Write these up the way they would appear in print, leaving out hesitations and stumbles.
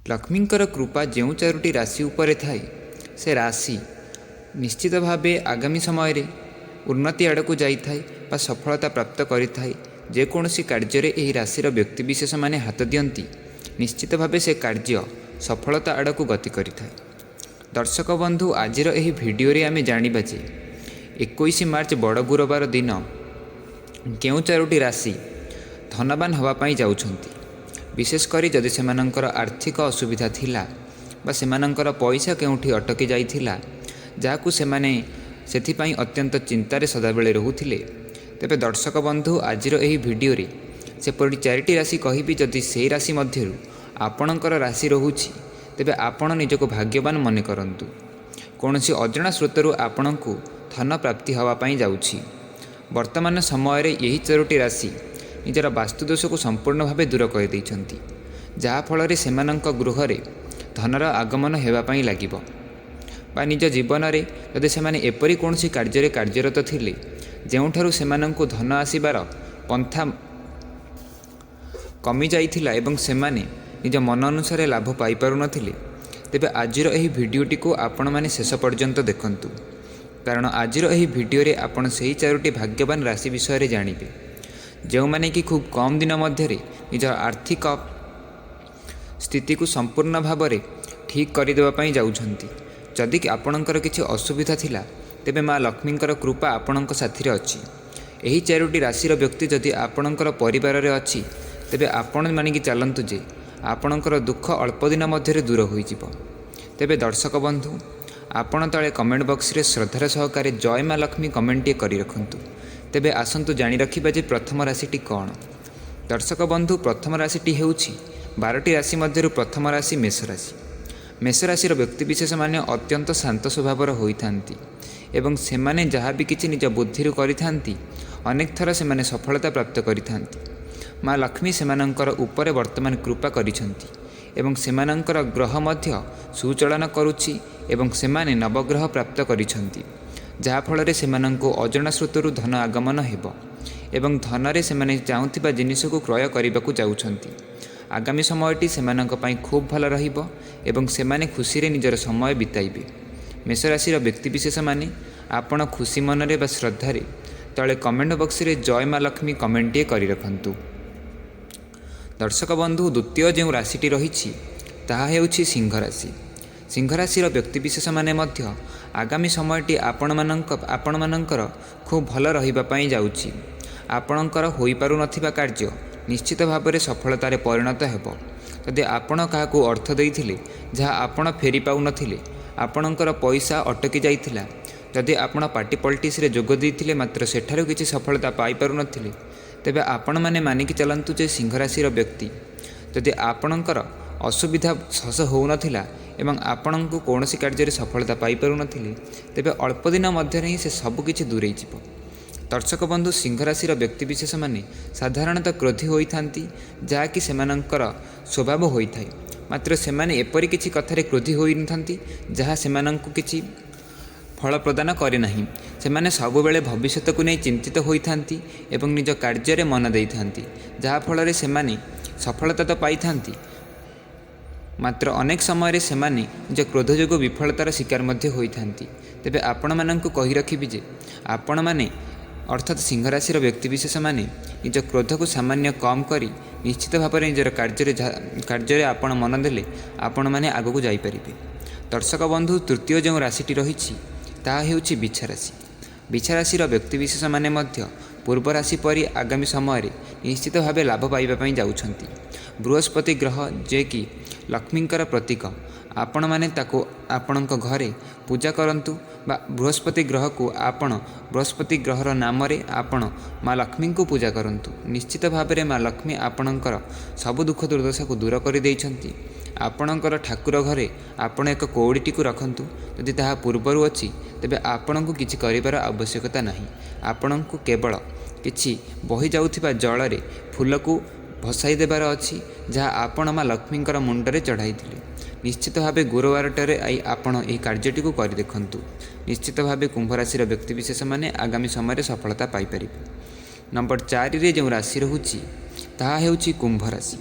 लक्ष्मींकर कृपा जो चारोटी राशि उपरे थाए से राशि निश्चित भावे आगामी समय रे उन्नति आड़ को जाए बा सफलता प्राप्त करें। जेकोसी कार्य यह राशि व्यक्तिशेष मैंने हाथ दियंती निश्चित भावे से कार्य सफलता आड़ को गति करें। दर्शक बंधु आज भिडियो आम जाना जे 21 मार्च बड़ गुरुवार दिन केउं चारोटी राशि धनवान होगापाई जाउछंती। विशेषकर जदि सेमानंकर आर्थिक असुविधा थिला बा सेमानंकर पैसा केउठी अटकी जाइथिला जाकु सेमाने सेथिपाई अत्यंत चिंतार सदाबेले रहुथिले, तेबे दर्शक बंधु आज भिडियो रे सेपरि चारिटी राशि कहिबी। जदि से राशि मध्यरु आपणकर राशि रहुछि तेबे आपण निजको भाग्यवान मन करंतु। कौनसी अजଣା स्रोतरु आपणको धन प्राप्ति होगापाई जाउछि। वर्तमान समय रे यही चारोटी राशि निजर वास्तुदोष को संपूर्ण भाव दूर कर देइछंती, जहाँफल से गृह रे धनर आगमन होगापाई लागिबो बा निज जीवन रे जदि सेमाने एपरि कौनसी कार्य कार्यरत थिले जेउठारु सेमानंकु धन आसीबार पंथा कमी जाइथिला एवं सेमाने निज मन अनुसार लाभ पाई पारु नथिले, तेबे आजिर एही भिडियोटी को आपण माने शेष पर्यंत देखंतु। कारण आजिर एही भिडियो रे आपण सेही चारोटी भाग्यवान राशि विषय रे जानिबे जो माने कि खूब कम दिन मध्य निज आर्थिक स्थिति को संपूर्ण भाव में ठीक करदेवाई जाउछंती। जदि आपणकर किछि असुविधा थिला तेबे माँ लक्ष्मींकर कृपा आपणक साथी अच्छी। एही चारोटी राशि व्यक्ति जदि आपणकर परिवार रे अच्छी तेबे आपण मानिकी चलतु जे आपणकर दुख अल्प दिन मध्य दूर होइजिबो। तेबे दर्शक बंधु आपण तले कमेंट बॉक्स रे श्रद्धार सहकारे जय माँ लक्ष्मी कमेंट करी रखंतु। तेबे आसंतु जानि रखिबा जे प्रथम राशिटी कौन। दर्शक बंधु प्रथम राशिटी हेउछि 12टी राशि मध्यरु प्रथम राशि मेष राशि। मेष राशि व्यक्तिशेष माने अत्यंत शांत स्वभावर होइथांती एवं सेमाने जहाँ भी किछि निज बुद्धिरु करिथांती अनेक थर सेमाने सफलता प्राप्त करिथांती। माँ लक्ष्मी सेमानंकर उपरे वर्तमान कृपा करिछंती एवं सेमानंकर ग्रह मध्य सुचलन करुछि एवं सेमाने नवग्रह प्राप्त करिछंती, जहाँफल से अजଣା स्रोतरु धन आगमन हेब एवं धनरे सेमाने चाहुथिबा जिनिस को क्रय करने को जाउछंती। आगामी समयटी सेमानंक पई खूब भल रहिबो एवं सेमाने खुशी रे निजर समय बिताइबे। मेष राशि व्यक्तिशेष माने आपण खुशी मनरे बा श्रद्धारे तले कमेंट बॉक्स रे जय माँ लक्ष्मी कमेंट करी रखंतु। दर्शक बंधु द्वितीय जो राशिटी रही ताहा हेउछि सिंह राशि। सिंह राशि व्यक्तिशेष माने मध्य आगामी समयटी आपण मानकर खूब भल रहिबापाई जाउछि। आपणकर होई पारु नथिबा कार्य निश्चित भाव में सफलतार परिणत हेब। जदि आपण काहाकू अर्थ देइथिले जहाँ आपण फेरी पाउ नथिले, आपणकर पैसा अटकी जाइथिला, जदि आपण पार्टी पॉलिटिक्स रे जोग देइथिले मात्र सेठारु किछि सफलता पाई पारु नथिले, तेबे आपण माने मानिकी चलंतु जे सिंह राशि व्यक्ति जदि आपणकर असुविधा सहज हो नथिला एवं आपणको कौनसी कार्य सफलता पाई पारु नथिले, तेबे अल्प दिन मध्य ही से सबकिछि दूरे जिवो। दर्शक बंधु सिंह राशि व्यक्तिशेष माने साधारणतः क्रोधी होइथांती, जहाँकि सेमानंकर स्वभाव होइथाय, मात्र सेमाने एपरि किछि कथारे क्रोधी होई नथांती जहाँ सेमानंकु किछि फल प्रदान करे नाही। सेमाने सबुबेले भविष्यत को नहीं चिंतित होइथांती एवं निज कार्य मन देइथांती, जहाँ फल सेमाने सफलता तो पाइथांती, मात्र अनेक समय सेमाने निज क्रोध जोग विफलतार शिकार मध्य होइथांती। तेबे आपण मानंकु कहि रखिबि जे आपण माने अर्थात सिंह राशि व्यक्तिशेष माने निज क्रोध को सामान्य कम करी निश्चित भाव में निजर कार्य आपण मन देले आपण माने आगକୁ जाइपारिबे। दर्शक बंधु तृतीय जो राशिटी रही ताहा हेउछि बिछा राशि। बिछा राशि व्यक्तिशेष माने मध्य पूर्व राशि परि आगामी समय निश्चित भाव लाभ पाइबापी जाउछंती। बृहस्पति ग्रह जे कि लक्ष्मींकर प्रतीक, आपण माने ताको आपणक घरे पूजा करंतु बा बृहस्पति ग्रह को आपण बृहस्पति ग्रहर नाम रे आपण माँ लक्ष्मी को पूजा करंतु। निश्चित भाव में माँ लक्ष्मी आपणकर सबु दुख दुर्दशा को दूर कर देइछंती। आपणकर ठाकुर घरे आपण एक कौड़ीटी को रखंतु। यदि ताहा पूर्वरु अछि तेबे आपणको किछि करिबार आवश्यकता नाही। आपणको केवल किछि बही जाउथिबा जल रे फूल को भसाई देबार अछि, जहाँ आपण माँ लक्ष्मींकर मुंडरे चढ़ाइथिले। निश्चित भाव गुरुवारटारे आई आपण एही कार्यटी को करि देखंतु। निश्चित भाव कुंभ राशि व्यक्तिशेष माने आगामी समय सफलता पाई परिबे। नंबर 4 रे जो राशि रहुछि ताहा हेउछि कुंभ राशि।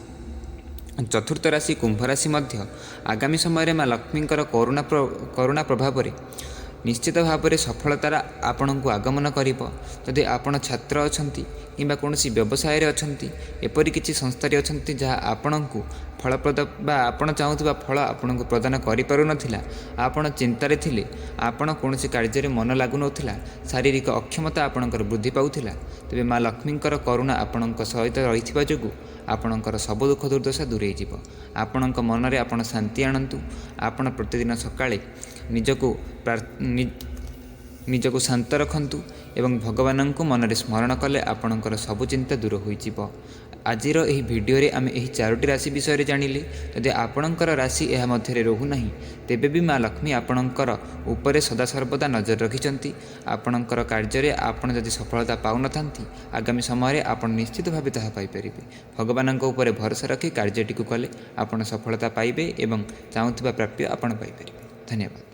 ଚତୁର୍ଥ ରାଶି କୁମ୍ଭ ରାଶି ମଧ୍ୟ ଆଗାମୀ ସମୟରେ ମା ଲକ୍ଷ୍ମୀଙ୍କର କରୁଣା ପ୍ରଭାବରେ ନିଶ୍ଚିତ ଭାବରେ ସଫଳତାର ଆପଣଙ୍କୁ ଆଗମନ କରିବ। ଯଦି ଆପଣ ଛାତ୍ର ଅଛନ୍ତି କିମ୍ବା କୌଣସି ବ୍ୟବସାୟରେ ଅଛନ୍ତି, ଏପରି କିଛି ସଂସ୍ଥାରେ ଅଛନ୍ତି ଯାହା ଆପଣଙ୍କୁ ଫଳପ୍ରଦ ବା ଆପଣ ଚାହୁଁଥିବା ଫଳ ଆପଣଙ୍କୁ ପ୍ରଦାନ କରିପାରୁନଥିଲା, ଆପଣ ଚିନ୍ତାରେ ଥିଲେ, ଆପଣ କୌଣସି କାର୍ଯ୍ୟରେ ମନ ଲାଗୁନଥିଲା, ଶାରୀରିକ ଅକ୍ଷମତା ଆପଣଙ୍କର ବୃଦ୍ଧି ପାଉଥିଲା, ତେବେ ମା ଲକ୍ଷ୍ମୀଙ୍କର କରୁଣା ଆପଣଙ୍କ ସହିତ ରହିଥିବା ଯୋଗୁଁ ଆପଣଙ୍କର ସବୁ ଦୁଃଖ ଦୁର୍ଦ୍ଦଶା ଦୂରେଇ ଯିବ। ଆପଣଙ୍କ ମନରେ ଆପଣ ଶାନ୍ତି ଆଣନ୍ତୁ। ଆପଣ ପ୍ରତିଦିନ ସକାଳେ ନିଜକୁ ଶାନ୍ତ ରଖନ୍ତୁ ଏବଂ ଭଗବାନଙ୍କୁ ମନରେ ସ୍ମରଣ କଲେ ଆପଣଙ୍କର ସବୁ ଚିନ୍ତା ଦୂର ହୋଇଯିବ। ଆଜିର ଏହି ଭିଡ଼ିଓରେ ଆମେ ଏହି 4ଟି ରାଶି ବିଷୟରେ ଜାଣିଲେ। ଯଦି ଆପଣଙ୍କର ରାଶି ଏହା ମଧ୍ୟରେ ରହୁନାହିଁ, ତେବେ ବି ମା ଲକ୍ଷ୍ମୀ ଆପଣଙ୍କର ଉପରେ ସଦାସର୍ବଦା ନଜର ରଖିଛନ୍ତି। ଆପଣଙ୍କର କାର୍ଯ୍ୟରେ ଆପଣ ଯଦି ସଫଳତା ପାଉନଥାନ୍ତି, ଆଗାମୀ ସମୟରେ ଆପଣ ନିଶ୍ଚିତ ଭାବେ ତାହା ପାଇପାରିବେ। ଭଗବାନଙ୍କ ଉପରେ ଭରସା ରଖି କାର୍ଯ୍ୟଟିକୁ କଲେ ଆପଣ ସଫଳତା ପାଇବେ ଏବଂ ଚାହୁଁଥିବା ପ୍ରାପ୍ୟ ଆପଣ ପାଇପାରିବେ। ଧନ୍ୟବାଦ।